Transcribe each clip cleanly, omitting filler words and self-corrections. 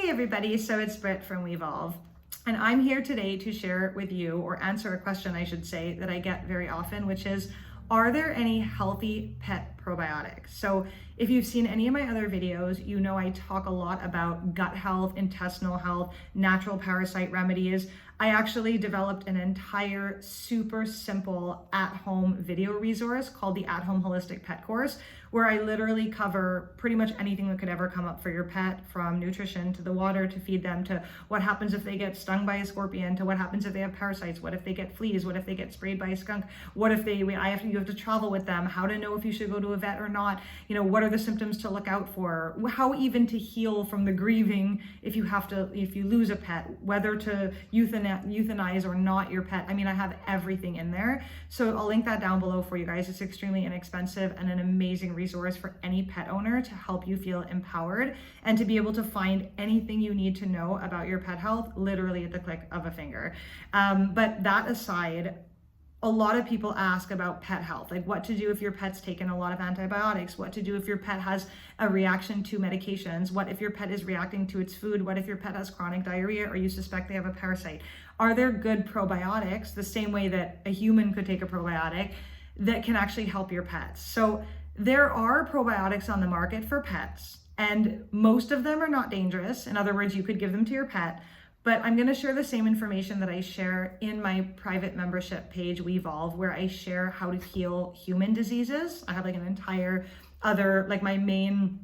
Hey everybody, so it's Britt from Wevolve, and I'm here today to share with you, or answer a question I should say, that I get very often, which is, are there any healthy pet probiotics? So if you've seen any of my other videos, you know I talk a lot about gut health, intestinal health, natural parasite remedies. I actually developed an entire super simple at-home video resource called the At-Home Holistic Pet Course, where I literally cover pretty much anything that could ever come up for your pet, from nutrition to the water to feed them, to what happens if they get stung by a scorpion, to what happens if they have parasites, what if they get fleas, what if they get sprayed by a skunk, what if you have to travel with them, how to know if you should go to a vet or not, what are the symptoms to look out for, how even to heal from the grieving if you lose a pet, whether to euthanize or not your pet. I mean, I have everything in there. So I'll link that down below for you guys. It's extremely inexpensive and an amazing resource for any pet owner to help you feel empowered and to be able to find anything you need to know about your pet health literally at the click of a finger. But that aside, a lot of people ask about pet health, like what to do if your pet's taken a lot of antibiotics, what to do if your pet has a reaction to medications, what if your pet is reacting to its food, what if your pet has chronic diarrhea or you suspect they have a parasite. Are there good probiotics, the same way that a human could take a probiotic, that can actually help your pets? So there are probiotics on the market for pets, and most of them are not dangerous. In other words, you could give them to your pet. But I'm going to share the same information that I share in my private membership page, Wevolve, where I share how to heal human diseases. I have like an entire my main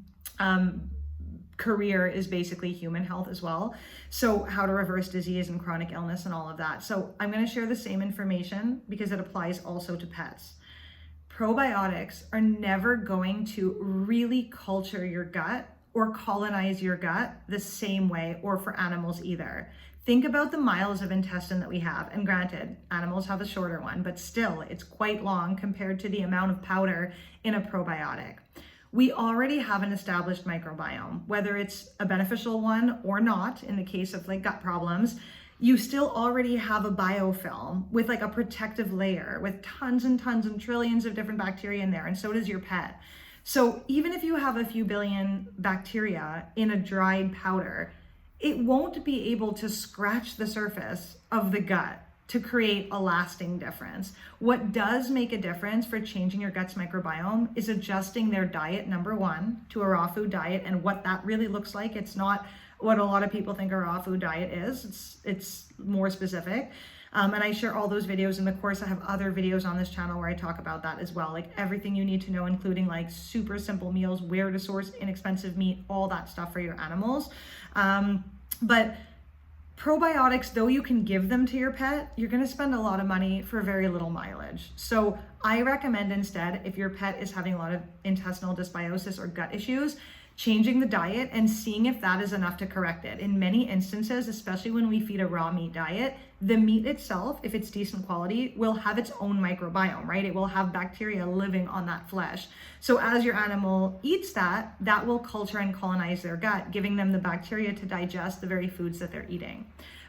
career is basically human health as well. So how to reverse disease and chronic illness and all of that. So I'm going to share the same information because it applies also to pets. Probiotics are never going to really culture your gut or colonize your gut the same way, or for animals either. Think about the miles of intestine that we have. And granted, animals have a shorter one, but still it's quite long compared to the amount of powder in a probiotic. We already have an established microbiome, whether it's a beneficial one or not. In the case of like gut problems, you still already have a biofilm with like a protective layer with tons and tons and trillions of different bacteria in there, and so does your pet. So even if you have a few billion bacteria in a dried powder, it won't be able to scratch the surface of the gut to create a lasting difference. What does make a difference for changing your gut's microbiome is adjusting their diet, number one, to a raw food diet, and what that really looks like. It's not what a lot of people think a raw food diet is. It's more specific. And I share all those videos in the course. I have other videos on this channel where I talk about that as well, like everything you need to know, including like super simple meals, where to source inexpensive meat, all that stuff for your animals. But probiotics, though you can give them to your pet, you're going to spend a lot of money for very little mileage. So I recommend instead, if your pet is having a lot of intestinal dysbiosis or gut issues, changing the diet and seeing if that is enough to correct it. In many instances, especially when we feed a raw meat diet, the meat itself, if it's decent quality, will have its own microbiome, right? It will have bacteria living on that flesh. So as your animal eats that, that will culture and colonize their gut, giving them the bacteria to digest the very foods that they're eating.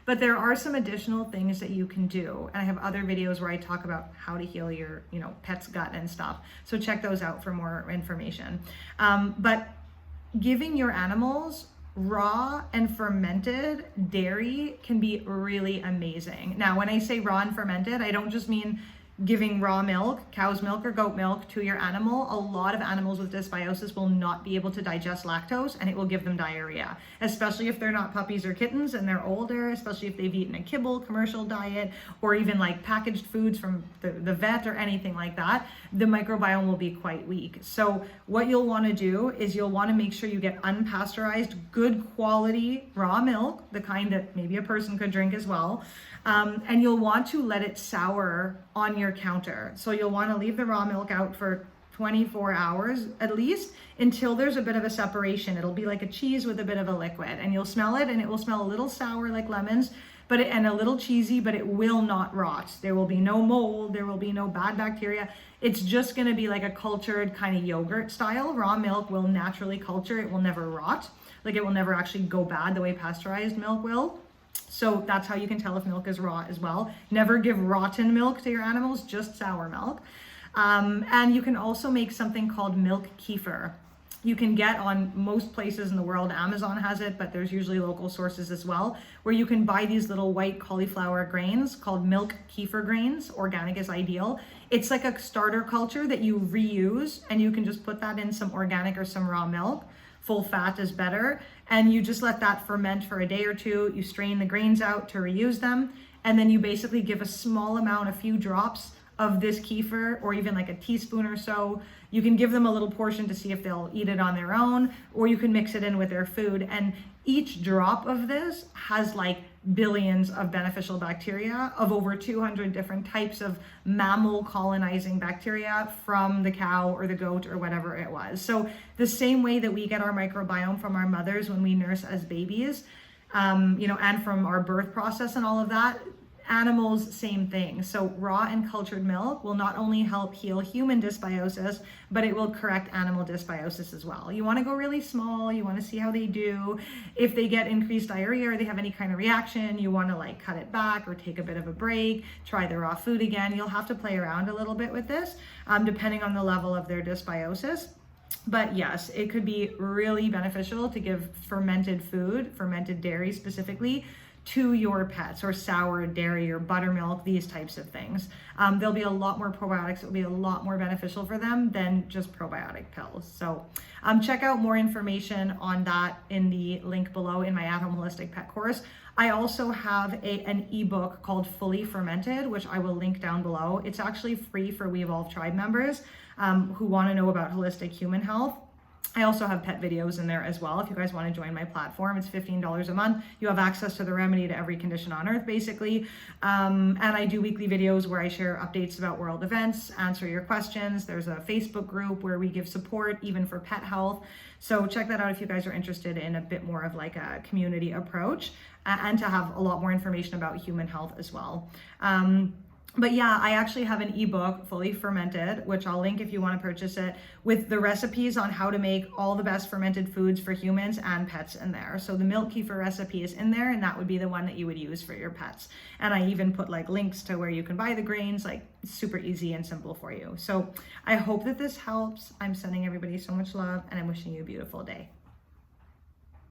But there are some additional things that you can do. And I have other videos where I talk about how to heal your, pet's gut and stuff. So check those out for more information. But giving your animals raw and fermented dairy can be really amazing. Now, when I say raw and fermented, I don't just mean giving raw milk, cow's milk or goat milk to your animal. A lot of animals with dysbiosis will not be able to digest lactose, and it will give them diarrhea, especially if they're not puppies or kittens and they're older, especially if they've eaten a kibble commercial diet or even like packaged foods from the vet or anything like that. The microbiome will be quite weak. So what you'll want to do is you'll want to make sure you get unpasteurized, good quality raw milk, the kind that maybe a person could drink as well. And you'll want to let it sour on your counter. So you'll want to leave the raw milk out for 24 hours at least until there's a bit of a separation. It'll be like a cheese with a bit of a liquid, and you'll smell it, and it will smell a little sour like lemons, and a little cheesy, but it will not rot. There will be no mold. There will be no bad bacteria. It's just going to be like a cultured kind of yogurt style. Raw milk will naturally culture. It will never rot. Like it will never actually go bad the way pasteurized milk will. So that's how you can tell if milk is raw as well. Never give rotten milk to your animals, just sour milk. And you can also make something called milk kefir. you can get on most places in the world. Amazon has it, but there's usually local sources as well, where you can buy these little white cauliflower grains called milk kefir grains. Organic is ideal. It's like a starter culture that you reuse, and you can just put that in some organic or some raw milk. Full fat is better. And you just let that ferment for a day or two. You strain the grains out to reuse them. And then you basically give a small amount, a few drops of this kefir, or even like a teaspoon or so. You can give them a little portion to see if they'll eat it on their own, or you can mix it in with their food. And each drop of this has like billions of beneficial bacteria, of over 200 different types of mammal colonizing bacteria from the cow or the goat or whatever it was. So the same way that we get our microbiome from our mothers when we nurse as babies, and from our birth process and all of that, animals, same thing. So raw and cultured milk will not only help heal human dysbiosis, but it will correct animal dysbiosis as well. You want to go really small. You want to see how they do. If they get increased diarrhea or they have any kind of reaction, you want to like cut it back or take a bit of a break, try the raw food again. You'll have to play around a little bit with this, depending on the level of their dysbiosis. But yes, it could be really beneficial to give fermented food, fermented dairy specifically, to your pets, or sour dairy or buttermilk, these types of things. There'll be a lot more probiotics. It'll be a lot more beneficial for them than just probiotic pills. So check out more information on that in the link below in my At-Home Holistic Pet course. I also have an ebook called Fully Fermented, which I will link down below. It's actually free for We Evolve Tribe members who want to know about holistic human health. I also have pet videos in there as well. If you guys want to join my platform, it's $15 a month. You have access to the remedy to every condition on earth, basically. And I do weekly videos where I share updates about world events, answer your questions. There's a Facebook group where we give support even for pet health. So check that out if you guys are interested in a bit more of like a community approach, and to have a lot more information about human health as well. But yeah, I actually have an ebook, Fully Fermented, which I'll link if you want to purchase it, with the recipes on how to make all the best fermented foods for humans and pets in there. So the milk kefir recipe is in there, and that would be the one that you would use for your pets. And I even put like links to where you can buy the grains, like super easy and simple for you. So I hope that this helps. I'm sending everybody so much love, and I'm wishing you a beautiful day.